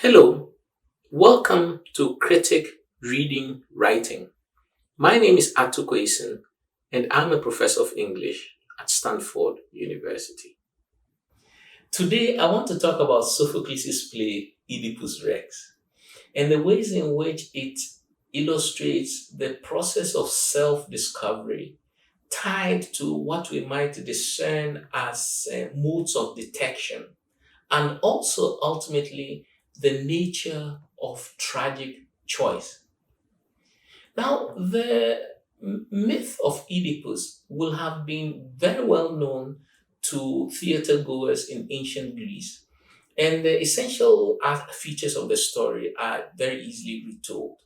Hello, welcome to Critic.Reading.Writing. My name is Quayson, and I'm a professor of English at Stanford University. Today, I want to talk about Sophocles' play Oedipus Rex and the ways in which it illustrates the process of self-discovery tied to what we might discern as modes of detection and also ultimately the nature of tragic choice. Now, the myth of Oedipus will have been very well known to theater goers in ancient Greece, and the essential features of the story are very easily retold.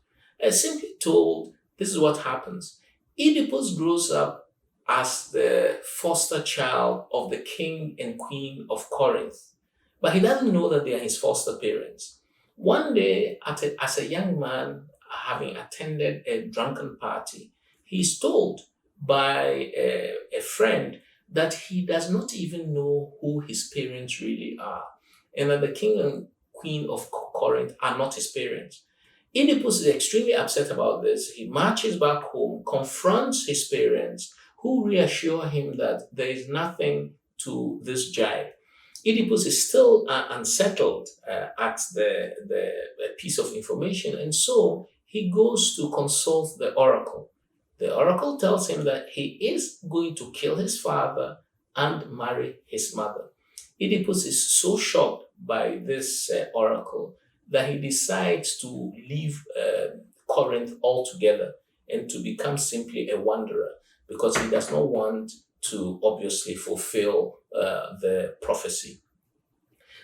Simply told, this is what happens. Oedipus grows up as the foster child of the king and queen of Corinth, but he doesn't know that they are his foster parents. One day, as a young man, having attended a drunken party, he is told by a friend that he does not even know who his parents really are, and that the king and queen of Corinth are not his parents. Oedipus is extremely upset about this. He marches back home, confronts his parents, who reassure him that there is nothing to this jibe. Oedipus is still unsettled at the piece of information, and so he goes to consult the oracle. The oracle tells him that he is going to kill his father and marry his mother. Oedipus is so shocked by this oracle that he decides to leave Corinth altogether and to become simply a wanderer because he does not want to obviously fulfill the prophecy.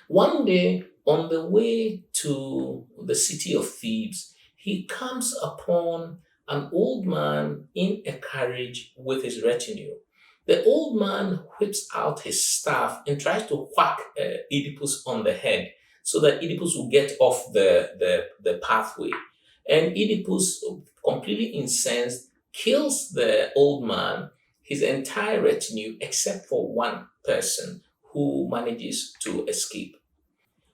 One day, on the way to the city of Thebes, he comes upon an old man in a carriage with his retinue. The old man whips out his staff and tries to whack Oedipus on the head so that Oedipus will get off the pathway. And Oedipus, completely incensed, kills the old man, his entire retinue, except for one person who manages to escape.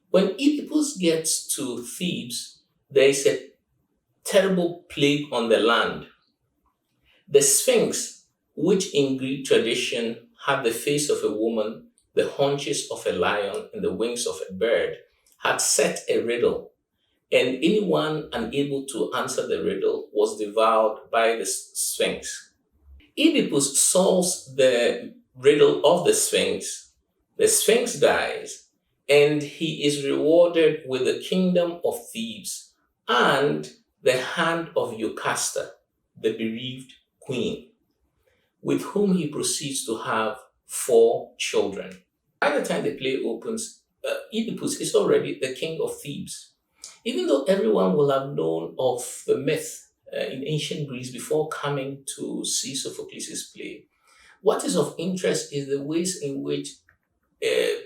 When Oedipus gets to Thebes, there is a terrible plague on the land. The Sphinx, which in Greek tradition had the face of a woman, the haunches of a lion, and the wings of a bird, had set a riddle, and anyone unable to answer the riddle was devoured by the Sphinx. Oedipus solves the riddle of the Sphinx dies, and he is rewarded with the kingdom of Thebes and the hand of Jocasta, the bereaved queen, with whom he proceeds to have 4 children. By the time the play opens, Oedipus is already the king of Thebes. Even though everyone will have known of the myth in ancient Greece before coming to see Sophocles' play, what is of interest is the ways in which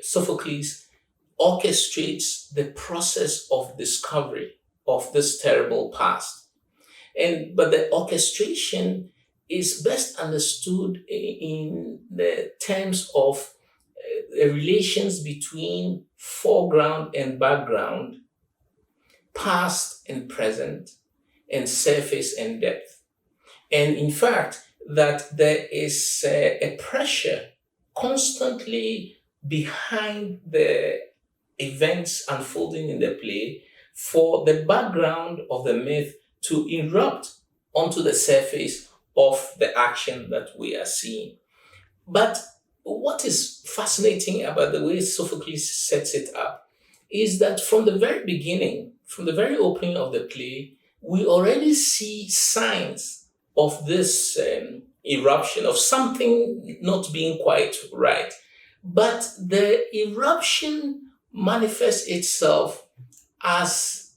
Sophocles orchestrates the process of discovery of this terrible past. But the orchestration is best understood in the terms of relations between foreground and background, past and present, and surface and depth. And in fact, that there is a pressure constantly behind the events unfolding in the play for the background of the myth to erupt onto the surface of the action that we are seeing. But what is fascinating about the way Sophocles sets it up is that from the very beginning, from the very opening of the play, we already see signs of this eruption, of something not being quite right. But the eruption manifests itself as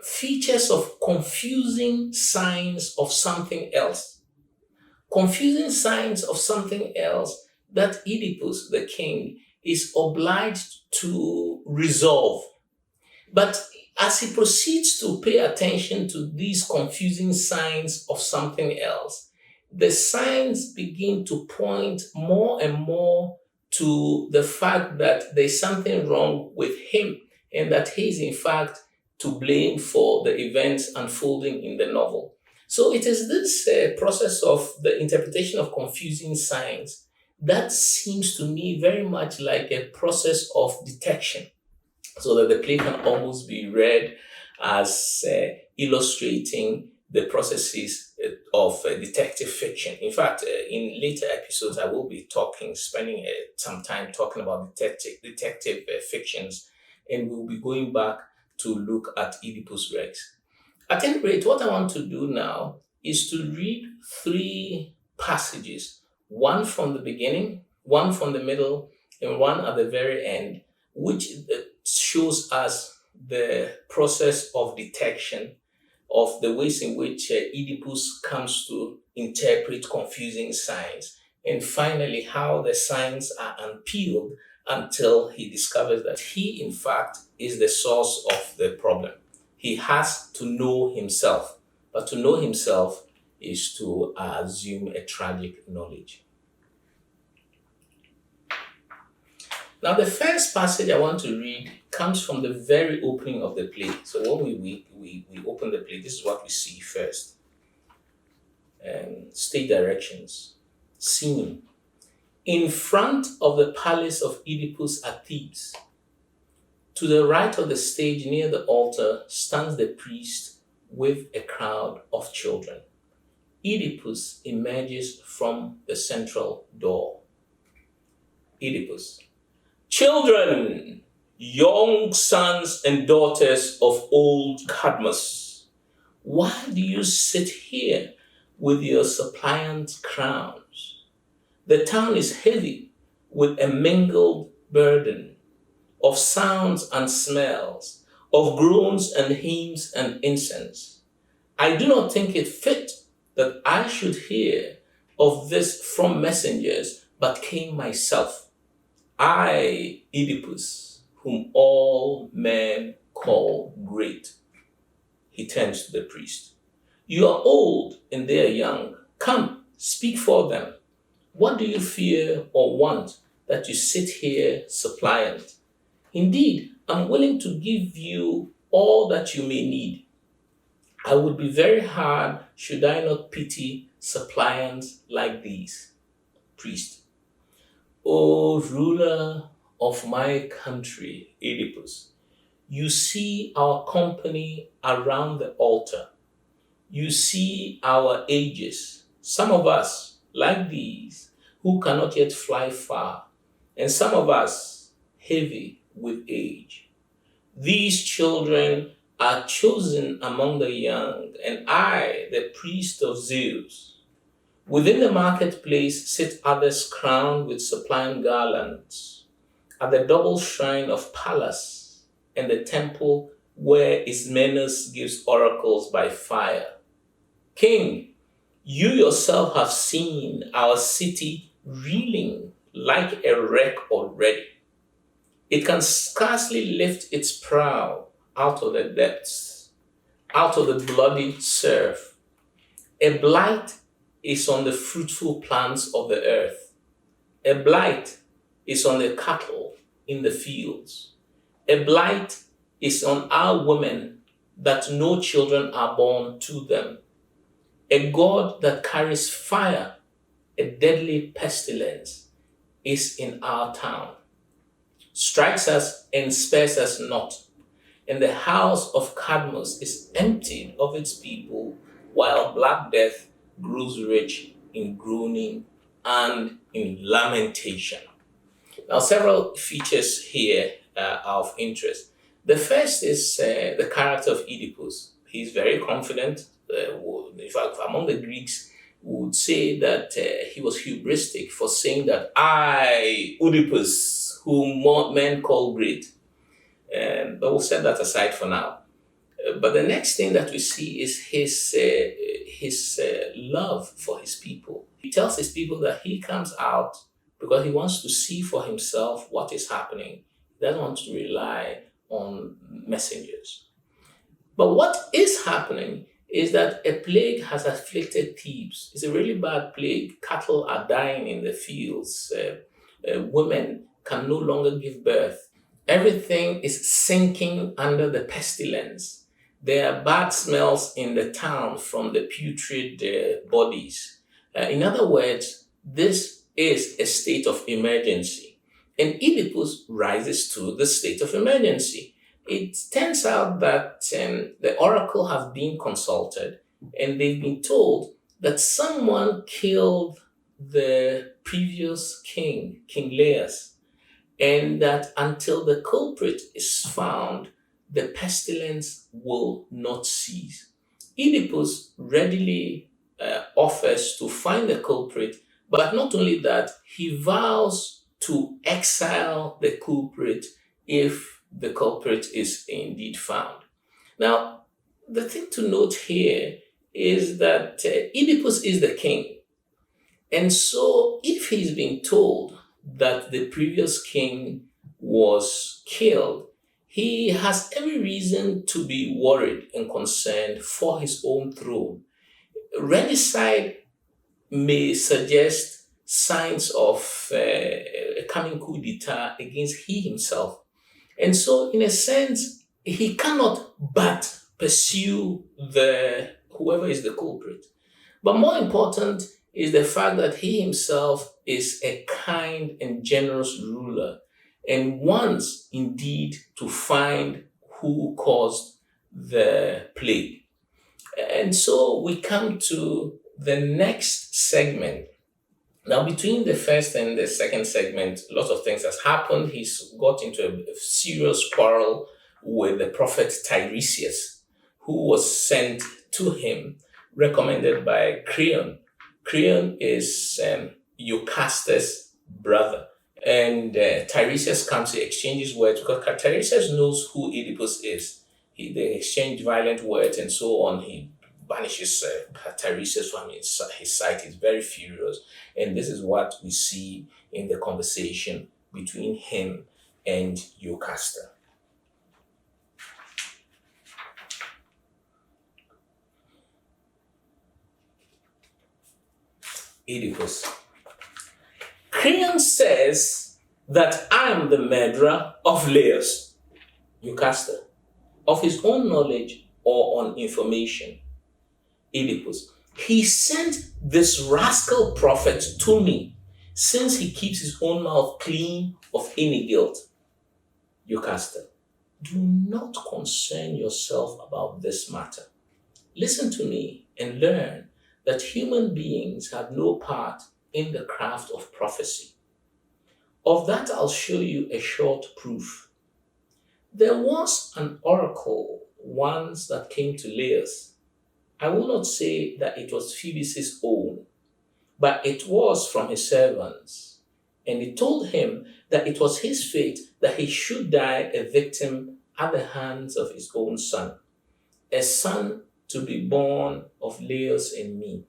features of confusing signs of something else. Confusing signs of something else that Oedipus, the king, is obliged to resolve. But as he proceeds to pay attention to these confusing signs of something else, the signs begin to point more and more to the fact that there's something wrong with him and that he is in fact to blame for the events unfolding in the novel. So it is this process of the interpretation of confusing signs that seems to me very much like a process of detection, so that the play can almost be read as illustrating the processes of detective fiction. In fact, in later episodes, I will be spending some time talking about detective fictions, and we'll be going back to look at Oedipus Rex. At any rate, what I want to do now is to read three passages, one from the beginning, one from the middle, and one at the very end, which shows us the process of detection of the ways in which Oedipus comes to interpret confusing signs, and finally how the signs are unpeeled until he discovers that he, in fact, is the source of the problem. He has to know himself, but to know himself is to assume a tragic knowledge. Now, the first passage I want to read comes from the very opening of the play. So when we open the play, this is what we see first. Stage directions. Scene. In front of the palace of Oedipus at Thebes, to the right of the stage near the altar stands the priest with a crowd of children. Oedipus emerges from the central door. Oedipus. Children, young sons and daughters of old Cadmus, why do you sit here with your suppliant crowns? The town is heavy with a mingled burden of sounds and smells, of groans and hymns and incense. I do not think it fit that I should hear of this from messengers, but came myself. I, Oedipus, whom all men call great. He turns to the priest. You are old and they are young. Come, speak for them. What do you fear or want that you sit here suppliant? Indeed, I'm willing to give you all that you may need. I would be very hard should I not pity suppliants like these. Priest. O ruler of my country, Oedipus, you see our company around the altar. You see our ages, some of us, like these, who cannot yet fly far, and some of us heavy with age. These children are chosen among the young, and I, the priest of Zeus. Within the marketplace sit others crowned with sublime garlands, at the double shrine of Pallas and the temple where Ismenus gives oracles by fire. King, you yourself have seen our city reeling like a wreck already. It can scarcely lift its prow out of the depths, out of the bloody surf. A blight is on the fruitful plants of the earth. A blight is on the cattle in the fields. A blight is on our women that no children are born to them. A god that carries fire, a deadly pestilence, is in our town. Strikes us and spares us not. And the house of Cadmus is emptied of its people, while Black Death grows rich in groaning and in lamentation. Now, several features here are of interest. The first is the character of Oedipus. He's very confident. In fact, among the Greeks, would say that he was hubristic for saying that I, Oedipus, whom men call great. But we'll set that aside for now. But the next thing that we see is his love for his people. He tells his people that he comes out because he wants to see for himself what is happening. He doesn't want to rely on messengers. But what is happening is that a plague has afflicted Thebes. It's a really bad plague. Cattle are dying in the fields. Women can no longer give birth. Everything is sinking under the pestilence. There are bad smells in the town from the putrid bodies. In other words, this is a state of emergency. And Oedipus rises to the state of emergency. It turns out that the oracle have been consulted and they've been told that someone killed the previous king, King Laius, and that until the culprit is found, the pestilence will not cease. Oedipus readily offers to find the culprit, but not only that, he vows to exile the culprit if the culprit is indeed found. Now, the thing to note here is that Oedipus is the king. And so, if he's been told that the previous king was killed, he has every reason to be worried and concerned for his own throne. Regicide may suggest signs of a coming coup d'etat against he himself. And so, in a sense, he cannot but pursue the whoever is the culprit. But more important is the fact that he himself is a kind and generous ruler and wants indeed to find who caused the plague. And so we come to the next segment. Now, between the first and the second segment, a lot of things has happened. He's got into a serious quarrel with the prophet Teiresias, who was sent to him, recommended by Creon. Creon is Eucastus' brother. And Teiresias comes to exchange words because Teiresias knows who Oedipus is. They exchange violent words and so on. He banishes Teiresias from his sight. He's very furious. And this is what we see in the conversation between him and Eucastus. Oedipus. Creon says that I am the murderer of Laius, Eucastus, of his own knowledge or on information. Oedipus. He sent this rascal prophet to me, since he keeps his own mouth clean of any guilt. Eucastus. Do not concern yourself about this matter. Listen to me and learn that human beings have no part in the craft of prophecy. Of that, I'll show you a short proof. There was an oracle once that came to Laius. I will not say that it was Thebes' own, but it was from his servants. And it told him that it was his fate that he should die a victim at the hands of his own son, a son to be born of Laius and me.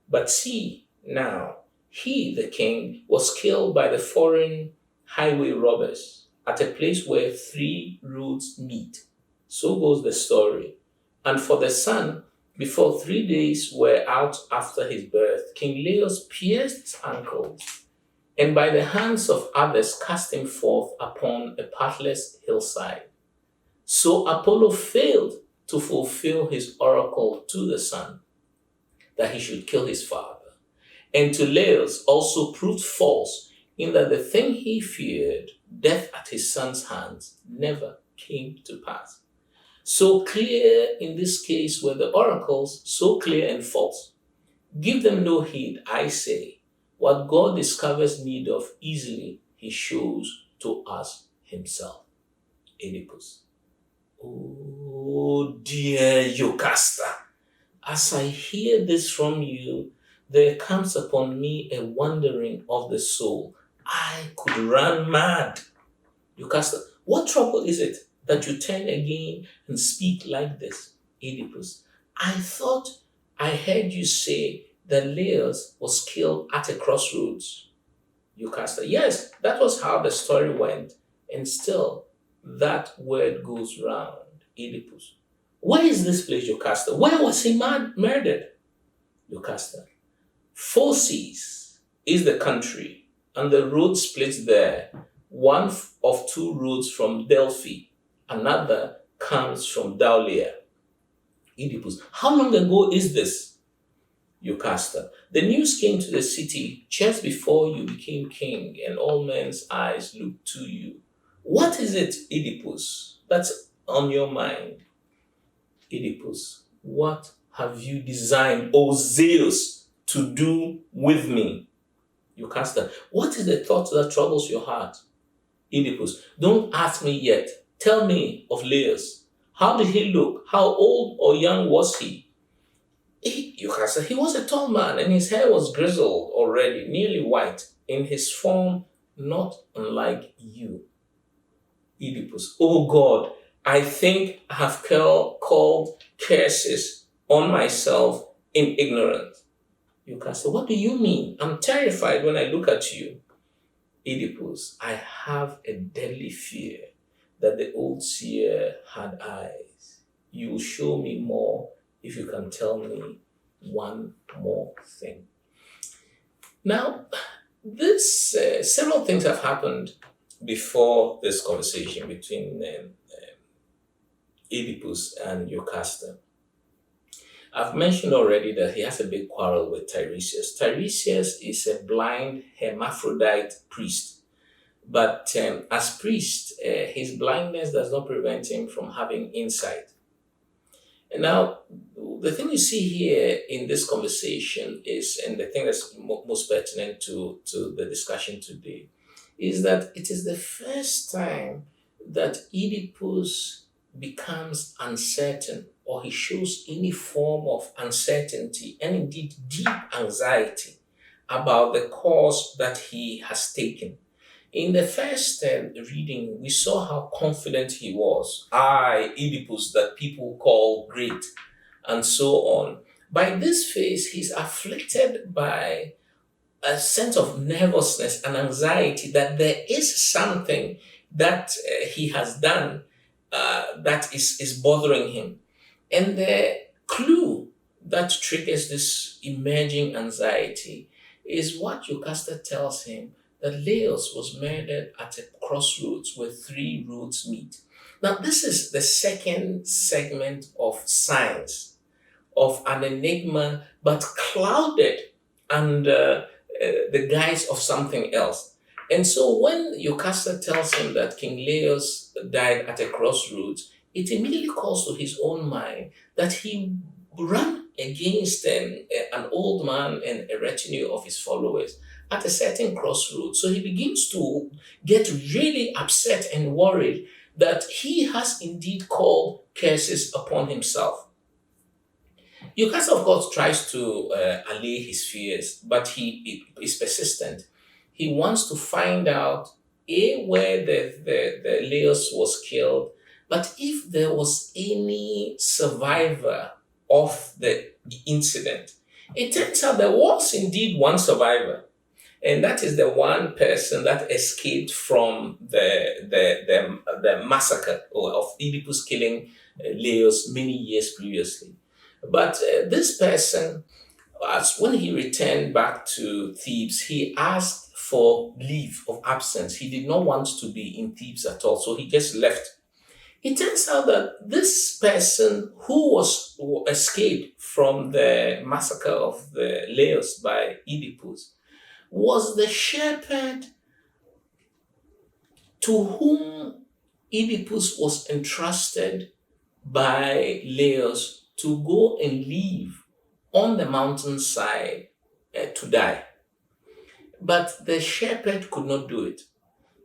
But see, now, he, the king, was killed by the foreign highway robbers at a place where 3 roads meet. So goes the story. And for the son, before 3 days were out after his birth, King Laius pierced his ankles, and by the hands of others cast him forth upon a pathless hillside. So Apollo failed to fulfill his oracle to the son, that he should kill his father. And to Laius also proved false, in that the thing he feared, death at his son's hands, never came to pass. So clear in this case were the oracles, so clear and false. Give them no heed, I say. What God discovers need of easily, he shows to us himself. Oedipus. Oh dear Eucastus, as I hear this from you, there comes upon me a wandering of the soul. I could run mad. Eucastus, what trouble is it that you turn again and speak like this? Oedipus, I thought I heard you say that Laius was killed at a crossroads. Eucastus, yes, that was how the story went, and still that word goes round. Oedipus, where is this place, Eucastus? Where was he murdered? Eucastus, Phocas is the country, and the road splits there, One of two roads from Delphi, another comes from Daulia. Oedipus, how long ago is this? Jocasta, the news came to the city just before you became king, and all men's eyes looked to you. What is it, Oedipus, that's on your mind? Oedipus, what have you designed, O Zeus, to do with me? Jocasta, what is the thought that troubles your heart? Oedipus, don't ask me yet. Tell me of Laius. How did he look? How old or young was he? Jocasta, he was a tall man, and his hair was grizzled already, nearly white, in his form not unlike you. Oedipus, oh God, I think I have called curses on myself in ignorance. Jocasta, what do you mean? I'm terrified when I look at you. Oedipus, I have a deadly fear that the old seer had eyes. You will show me more if you can tell me one more thing. Now, this several things have happened before this conversation between Oedipus and Jocasta. I've mentioned already that he has a big quarrel with Teiresias. Teiresias is a blind hermaphrodite priest. But as priest, his blindness does not prevent him from having insight. And now, the thing you see here in this conversation is, and the thing that's most pertinent to the discussion today, is that it is the first time that Oedipus becomes uncertain, or he shows any form of uncertainty and indeed deep anxiety about the course that he has taken. In the first reading, we saw how confident he was. I, Oedipus, that people call great, and so on. By this phase, he's afflicted by a sense of nervousness and anxiety that there is something that he has done that is bothering him. And the clue that triggers this emerging anxiety is what Jocasta tells him, that Laius was murdered at a crossroads where three roads meet. Now, this is the second segment of signs of an enigma, but clouded under the guise of something else. And so when Jocasta tells him that King Laius died at a crossroads, it immediately calls to his own mind that he ran against an old man and a retinue of his followers at a certain crossroads. So he begins to get really upset and worried that he has indeed called curses upon himself. Jocasta, of course, tries to allay his fears, but he is persistent. He wants to find out where the Laius was killed, but if there was any survivor of the incident. It turns out there was indeed one survivor, and that is the one person that escaped from the massacre of Oedipus killing Laius many years previously. But this person, when he returned back to Thebes, he asked for leave of absence. He did not want to be in Thebes at all, so he just left. It turns out that this person who escaped from the massacre of the Laius by Oedipus was the shepherd to whom Oedipus was entrusted by Laius to go and live on the mountainside to die. But the shepherd could not do it.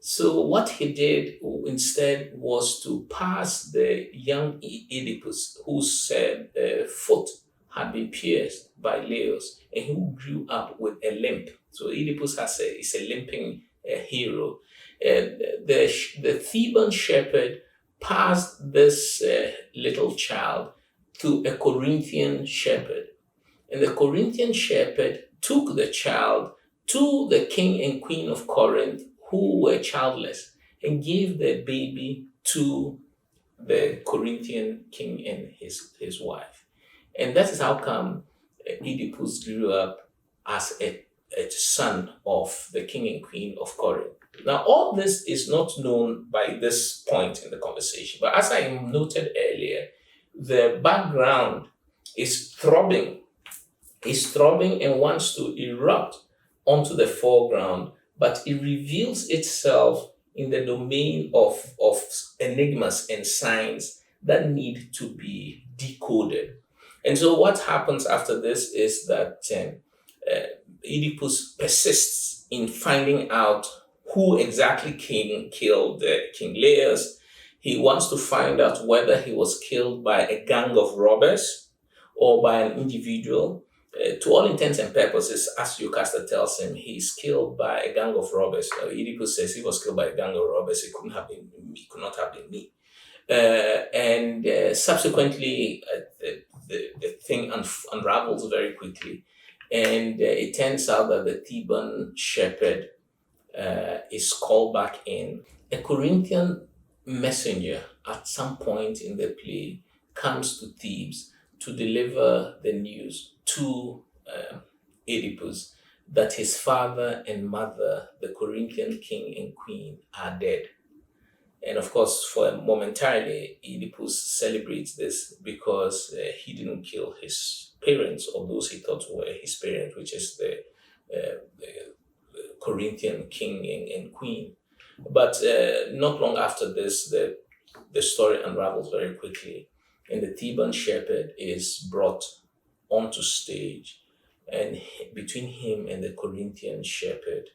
So what he did instead was to pass the young Oedipus, whose foot had been pierced by Laius and who grew up with a limp. So Oedipus is a limping hero. The Theban shepherd passed this little child to a Corinthian shepherd. And the Corinthian shepherd took the child to the king and queen of Corinth, who were childless, and gave the baby to the Corinthian king and his wife. And that is how come Oedipus grew up as a son of the king and queen of Corinth. Now, all this is not known by this point in the conversation, but as I noted earlier, the background is throbbing and wants to erupt onto the foreground, but it reveals itself in the domain of enigmas and signs that need to be decoded. And so, what happens after this is that Oedipus persists in finding out who exactly killed King Lear's. He wants to find out whether he was killed by a gang of robbers or by an individual. To all intents and purposes, as Jocasta tells him, he's killed by a gang of robbers. Oedipus says he was killed by a gang of robbers. It could not have been me. And subsequently, the thing unravels very quickly. And it turns out that the Theban shepherd is called back in. A Corinthian messenger at some point in the play comes to Thebes to deliver the news to Oedipus that his father and mother, the Corinthian king and queen, are dead. And of course, momentarily, Oedipus celebrates this because he didn't kill his parents or those he thought were his parents, which is the Corinthian king and queen. But not long after this, the story unravels very quickly, and the Theban shepherd is brought onto stage, and between him and the Corinthian shepherd,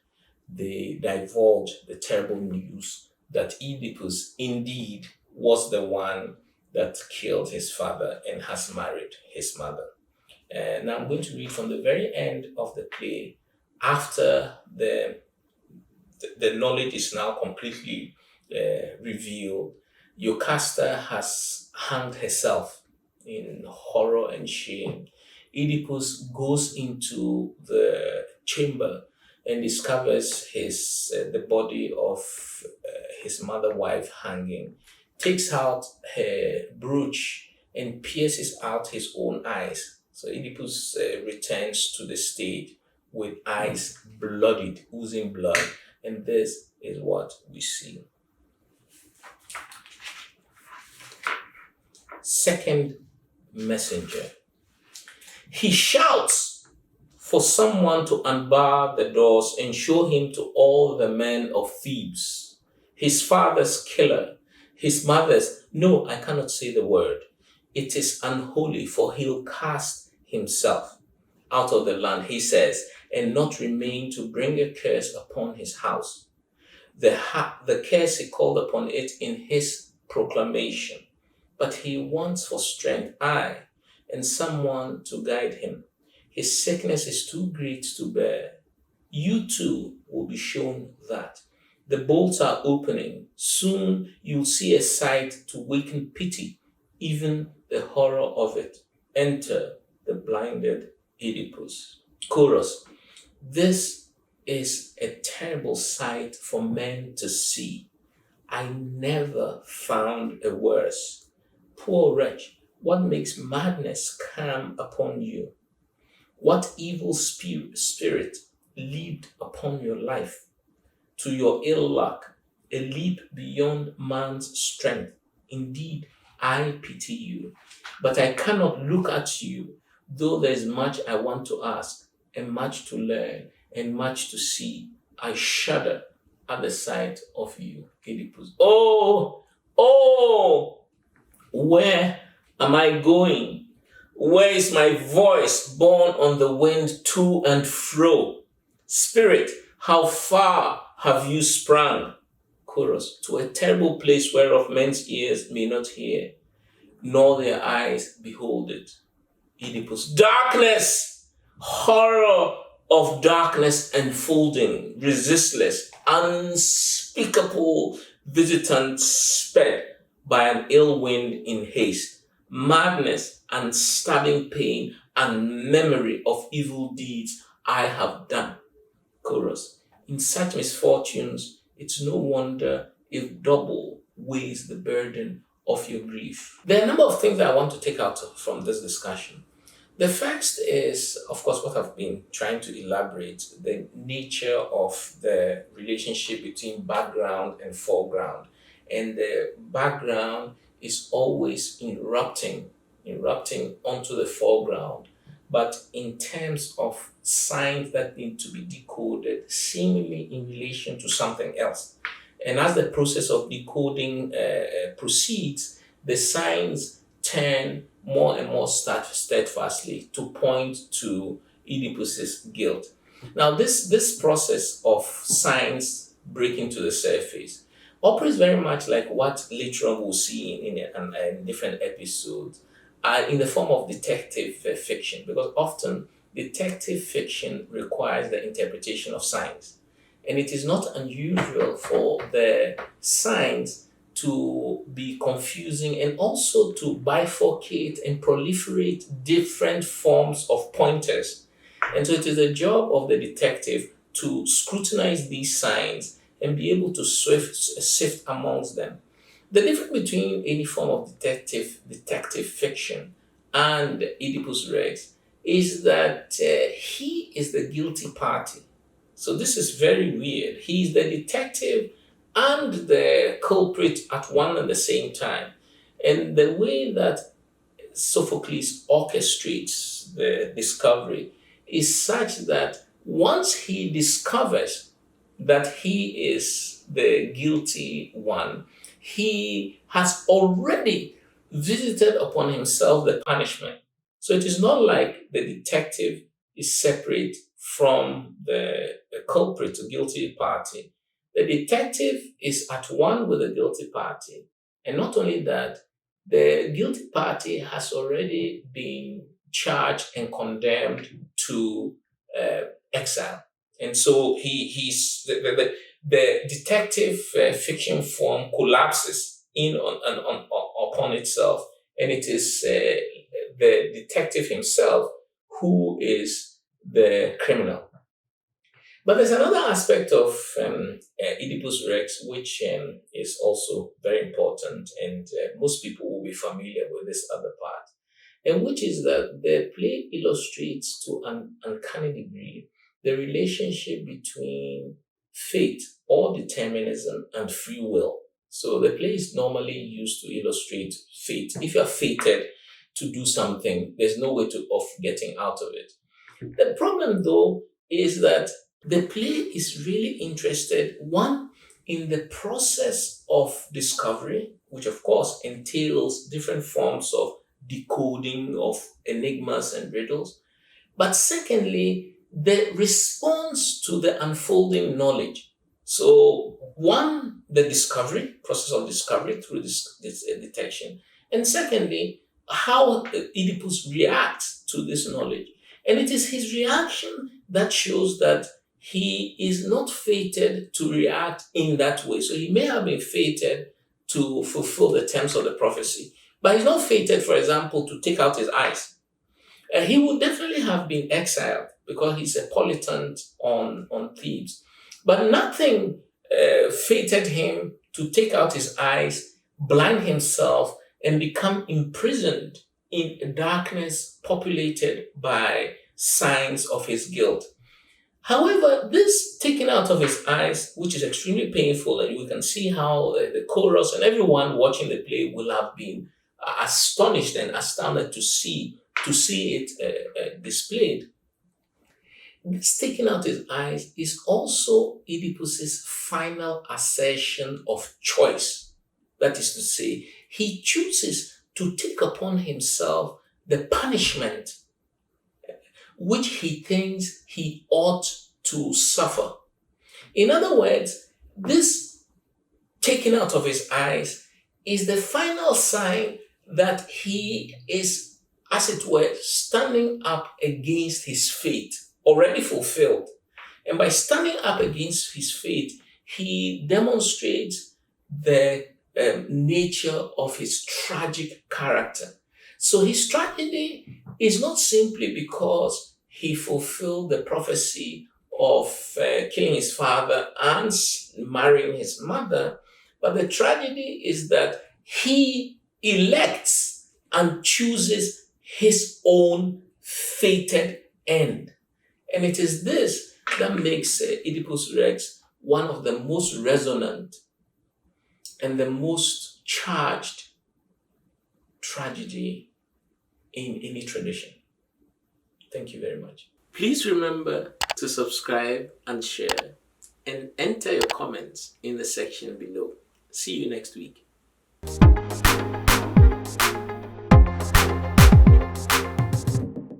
they divulge the terrible news that Oedipus indeed was the one that killed his father and has married his mother. And I'm going to read from the very end of the play. After the knowledge is now completely revealed, Jocasta has hanged herself in horror and shame. Oedipus goes into the chamber and discovers the body of his mother wife hanging, takes out her brooch and pierces out his own eyes. So Oedipus returns to the stage with eyes bloodied, oozing blood. And this is what we see. Second messenger. He shouts for someone to unbar the doors and show him to all the men of Thebes, his father's killer, his mother's. No, I cannot say the word. It is unholy, for he'll cast himself out of the land, he says, and not remain to bring a curse upon his house. The curse he called upon it in his proclamation. But he wants for strength, and someone to guide him. His sickness is too great to bear. You too will be shown that. The bolts are opening. Soon you'll see a sight to waken pity, even the horror of it. Enter the blinded Oedipus. Chorus. This is a terrible sight for men to see. I never found a worse. Poor wretch, what makes madness come upon you? What evil spirit leaped upon your life? To your ill luck, a leap beyond man's strength. Indeed, I pity you, but I cannot look at you, though there is much I want to ask, and much to learn, and much to see. I shudder at the sight of you, Oedipus. Oh, where am I going? Where is my voice borne on the wind to and fro? Spirit, how far have you sprung? Chorus. To a terrible place whereof men's ears may not hear, nor their eyes behold it. Oedipus. Darkness, horror of darkness enfolding, resistless, unspeakable visitant sped by an ill wind in haste, madness and stabbing pain and memory of evil deeds I have done. Chorus. In such misfortunes, it's no wonder if double weighs the burden of your grief. There are a number of things that I want to take out from this discussion. The first is, of course, what I've been trying to elaborate, the nature of the relationship between background and foreground. And the background is always erupting onto the foreground, but in terms of signs that need to be decoded, seemingly in relation to something else. And as the process of decoding proceeds, the signs turn more and more steadfastly to point to Oedipus's guilt. Now, this process of signs breaking to the surface operates very much like what later on we'll see in different episodes, in the form of detective fiction, because often detective fiction requires the interpretation of signs. And it is not unusual for the signs to be confusing and also to bifurcate and proliferate different forms of pointers. And so it is the job of the detective to scrutinize these signs and be able to sift amongst them. The difference between any form of detective fiction and Oedipus Rex is that he is the guilty party. So this is very weird. He's the detective and the culprit at one and the same time. And the way that Sophocles orchestrates the discovery is such that once he discovers that he is the guilty one, he has already visited upon himself the punishment. So it is not like the detective is separate from the culprit, the guilty party. The detective is at one with the guilty party. And not only that, the guilty party has already been charged and condemned to exile. And so the detective fiction form collapses in upon itself, and it is the detective himself who is the criminal. But there's another aspect of Oedipus Rex which is also very important, and most people will be familiar with this other part, and which is that the play illustrates to an uncanny degree the relationship between fate or determinism and free will. So the play is normally used to illustrate fate. If you are fated to do something, there's no way of getting out of it. The problem, though, is that the play is really interested, one, in the process of discovery, which of course entails different forms of decoding of enigmas and riddles. But secondly, the response to the unfolding knowledge. So, one, the discovery, process of discovery through this detection. And secondly, how Oedipus reacts to this knowledge. And it is his reaction that shows that he is not fated to react in that way. So he may have been fated to fulfill the terms of the prophecy, but he's not fated, for example, to take out his eyes. He would definitely have been exiled because he's a politant on Thebes. But nothing fated him to take out his eyes, blind himself, and become imprisoned in a darkness populated by signs of his guilt. However, this taking out of his eyes, which is extremely painful, and we can see how the chorus and everyone watching the play will have been astonished and astounded to see it displayed. This taking out his eyes is also Oedipus's final assertion of choice. That is to say, he chooses to take upon himself the punishment which he thinks he ought to suffer. In other words, this taking out of his eyes is the final sign that he is, as it were, standing up against his fate, already fulfilled. And by standing up against his fate, he demonstrates the nature of his tragic character. So his tragedy is not simply because he fulfilled the prophecy of killing his father and marrying his mother, but the tragedy is that he elects and chooses his own fated end. And it is this that makes Oedipus Rex one of the most resonant and the most charged tragedy in any tradition. Thank you very much. Please remember to subscribe and share and enter your comments in the section below. See you next week.